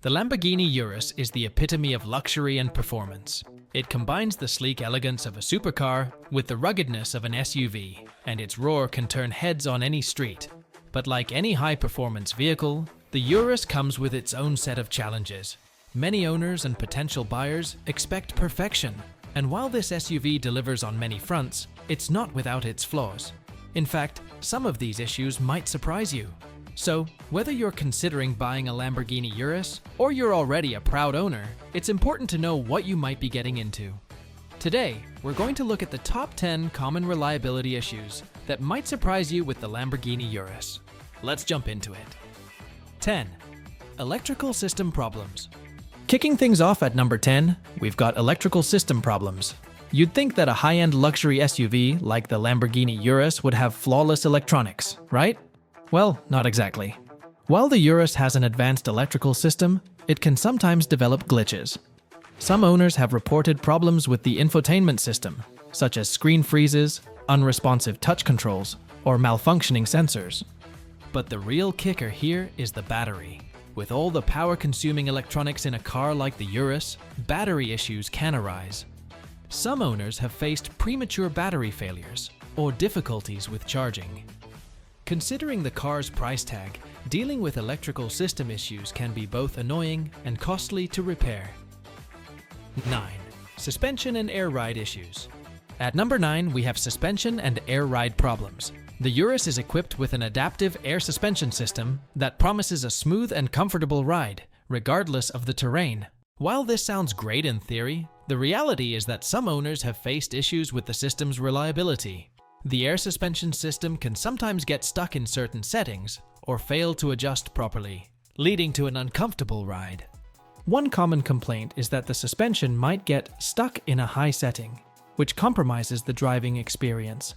The Lamborghini Urus is the epitome of luxury and performance. It combines the sleek elegance of a supercar with the ruggedness of an SUV, and its roar can turn heads on any street. But like any high-performance vehicle, the Urus comes with its own set of challenges. Many owners and potential buyers expect perfection, and while this SUV delivers on many fronts, it's not without its flaws. In fact, some of these issues might surprise you. So, whether you're considering buying a Lamborghini Urus or you're already a proud owner, it's important to know what you might be getting into. Today, we're going to look at the top 10 common reliability issues that might surprise you with the Lamborghini Urus. Let's jump into it. 10. Electrical system problems. Kicking things off at number 10, we've got electrical system problems. You'd think that a high-end luxury SUV like the Lamborghini Urus would have flawless electronics, right? Well, not exactly. While the Urus has an advanced electrical system, it can sometimes develop glitches. Some owners have reported problems with the infotainment system, such as screen freezes, unresponsive touch controls, or malfunctioning sensors. But the real kicker here is the battery. With all the power-consuming electronics in a car like the Urus, battery issues can arise. Some owners have faced premature battery failures or difficulties with charging. Considering the car's price tag, dealing with electrical system issues can be both annoying and costly to repair. 9. Suspension and air ride issues. At number 9, we have suspension and air ride problems. The Urus is equipped with an adaptive air suspension system that promises a smooth and comfortable ride, regardless of the terrain. While this sounds great in theory, the reality is that some owners have faced issues with the system's reliability. The air suspension system can sometimes get stuck in certain settings or fail to adjust properly, leading to an uncomfortable ride. One common complaint is that the suspension might get stuck in a high setting, which compromises the driving experience.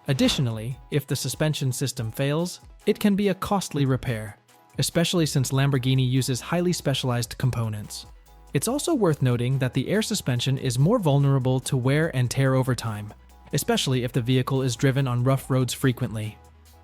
Additionally, if the suspension system fails, it can be a costly repair, especially since Lamborghini uses highly specialized components. It's also worth noting that the air suspension is more vulnerable to wear and tear over time, especially if the vehicle is driven on rough roads frequently.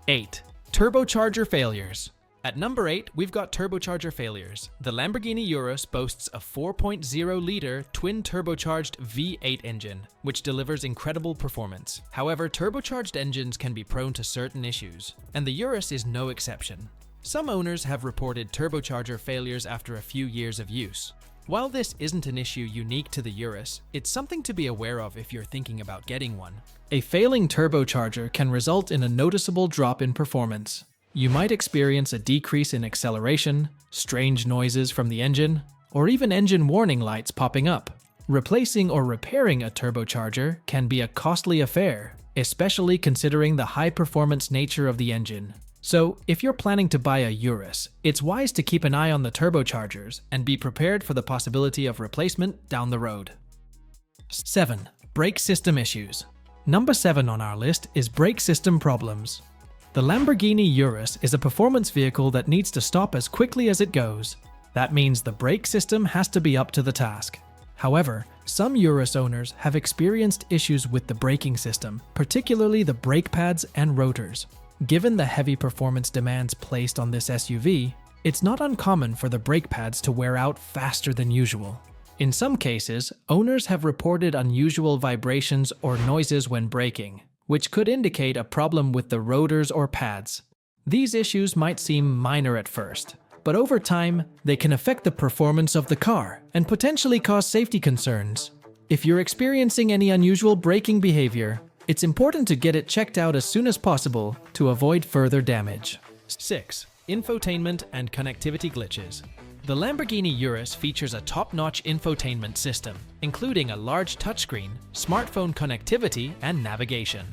8. Turbocharger failures. At number 8, we've got turbocharger failures. The Lamborghini Urus boasts a 4.0-liter twin-turbocharged V8 engine, which delivers incredible performance. However, turbocharged engines can be prone to certain issues, and the Urus is no exception. Some owners have reported turbocharger failures after a few years of use. While this isn't an issue unique to the Urus, it's something to be aware of if you're thinking about getting one. A failing turbocharger can result in a noticeable drop in performance. You might experience a decrease in acceleration, strange noises from the engine, or even engine warning lights popping up. Replacing or repairing a turbocharger can be a costly affair, especially considering the high-performance nature of the engine. So, if you're planning to buy a Urus, it's wise to keep an eye on the turbochargers and be prepared for the possibility of replacement down the road. 7. Brake system issues. Number 7 on our list is brake system problems. The Lamborghini Urus is a performance vehicle that needs to stop as quickly as it goes. That means the brake system has to be up to the task. However, some Urus owners have experienced issues with the braking system, particularly the brake pads and rotors. Given the heavy performance demands placed on this SUV, it's not uncommon for the brake pads to wear out faster than usual. In some cases, owners have reported unusual vibrations or noises when braking, which could indicate a problem with the rotors or pads. These issues might seem minor at first, but over time, they can affect the performance of the car and potentially cause safety concerns. If you're experiencing any unusual braking behavior, it's important to get it checked out as soon as possible to avoid further damage. 6. Infotainment and connectivity glitches. The Lamborghini Urus features a top-notch infotainment system, including a large touchscreen, smartphone connectivity, and navigation.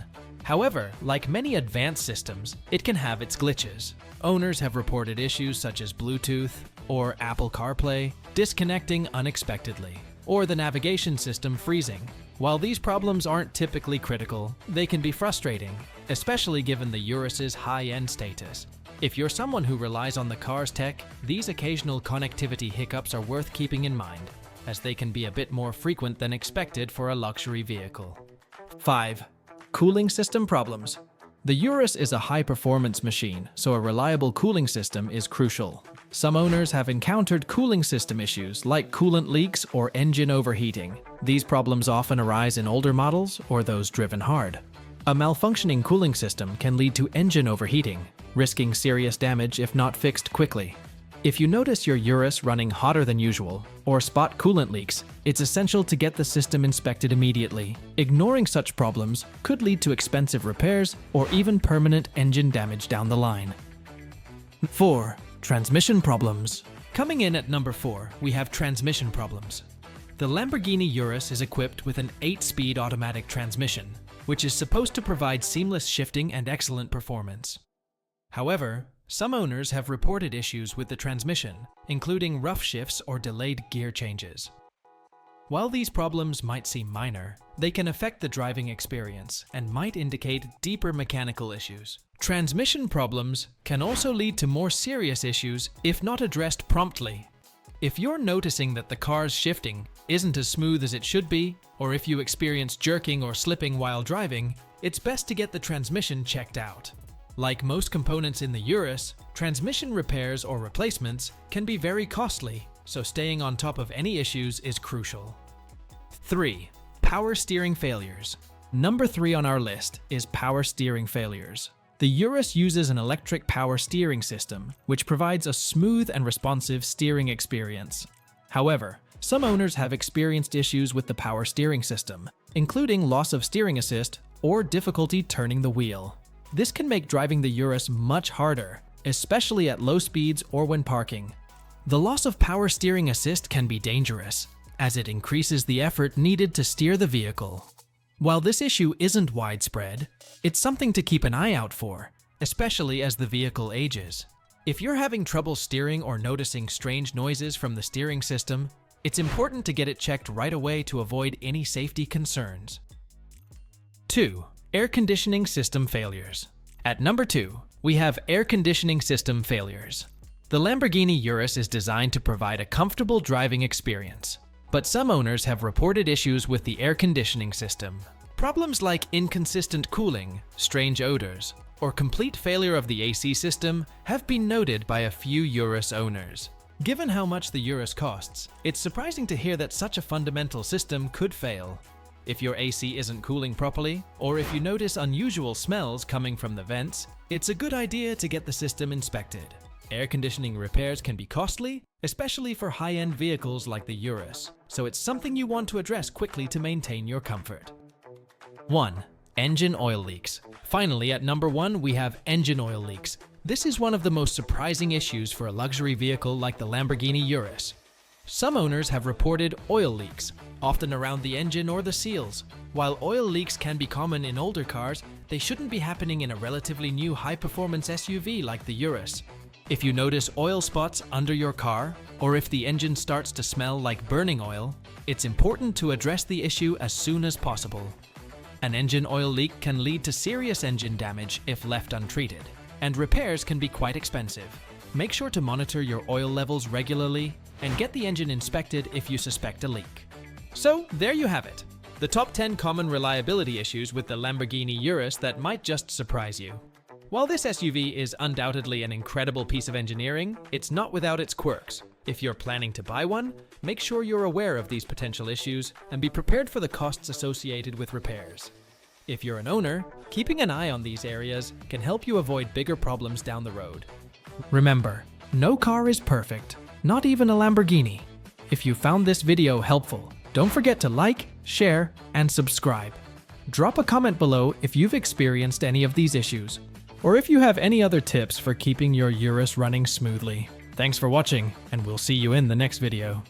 However, like many advanced systems, it can have its glitches. Owners have reported issues such as Bluetooth or Apple CarPlay disconnecting unexpectedly, or the navigation system freezing. While these problems aren't typically critical, they can be frustrating, especially given the Urus's high-end status. If you're someone who relies on the car's tech, these occasional connectivity hiccups are worth keeping in mind, as they can be a bit more frequent than expected for a luxury vehicle. 5. Cooling system problems. The Urus is a high-performance machine, so a reliable cooling system is crucial. Some owners have encountered cooling system issues like coolant leaks or engine overheating. These problems often arise in older models or those driven hard. A malfunctioning cooling system can lead to engine overheating, risking serious damage if not fixed quickly. If you notice your Urus running hotter than usual or spot coolant leaks, it's essential to get the system inspected immediately. Ignoring such problems could lead to expensive repairs or even permanent engine damage down the line. 4. Transmission problems. Coming in at number 4, we have transmission problems. The Lamborghini Urus is equipped with an 8-speed automatic transmission, which is supposed to provide seamless shifting and excellent performance. However, some owners have reported issues with the transmission, including rough shifts or delayed gear changes. While these problems might seem minor, they can affect the driving experience and might indicate deeper mechanical issues. Transmission problems can also lead to more serious issues if not addressed promptly. If you're noticing that the car's shifting isn't as smooth as it should be, or if you experience jerking or slipping while driving, it's best to get the transmission checked out. Like most components in the Urus, transmission repairs or replacements can be very costly, so staying on top of any issues is crucial. 3. Power steering failures. Number 3 on our list is power steering failures. The Urus uses an electric power steering system, which provides a smooth and responsive steering experience. However, some owners have experienced issues with the power steering system, including loss of steering assist or difficulty turning the wheel. This can make driving the Urus much harder, especially at low speeds or when parking. The loss of power steering assist can be dangerous, as it increases the effort needed to steer the vehicle. While this issue isn't widespread, it's something to keep an eye out for, especially as the vehicle ages. If you're having trouble steering or noticing strange noises from the steering system, it's important to get it checked right away to avoid any safety concerns. 2. Air conditioning system failures. At number 2, we have air conditioning system failures. The Lamborghini Urus is designed to provide a comfortable driving experience, but some owners have reported issues with the air conditioning system. Problems like inconsistent cooling, strange odors, or complete failure of the AC system have been noted by a few Urus owners. Given how much the Urus costs, it's surprising to hear that such a fundamental system could fail. If your AC isn't cooling properly, or if you notice unusual smells coming from the vents, it's a good idea to get the system inspected. Air conditioning repairs can be costly, especially for high-end vehicles like the Urus, so it's something you want to address quickly to maintain your comfort. 1. Engine oil leaks. Finally, at number 1, we have engine oil leaks. This is one of the most surprising issues for a luxury vehicle like the Lamborghini Urus. Some owners have reported oil leaks, often around the engine or the seals. While oil leaks can be common in older cars, they shouldn't be happening in a relatively new high-performance SUV like the Urus. If you notice oil spots under your car, or if the engine starts to smell like burning oil, it's important to address the issue as soon as possible. An engine oil leak can lead to serious engine damage if left untreated, and repairs can be quite expensive. Make sure to monitor your oil levels regularly and get the engine inspected if you suspect a leak. So, there you have it. The top 10 common reliability issues with the Lamborghini Urus that might just surprise you. While this SUV is undoubtedly an incredible piece of engineering, it's not without its quirks. If you're planning to buy one, make sure you're aware of these potential issues and be prepared for the costs associated with repairs. If you're an owner, keeping an eye on these areas can help you avoid bigger problems down the road. Remember, no car is perfect, not even a Lamborghini. If you found this video helpful, don't forget to like, share, and subscribe. Drop a comment below if you've experienced any of these issues, or if you have any other tips for keeping your Urus running smoothly. Thanks for watching, and we'll see you in the next video.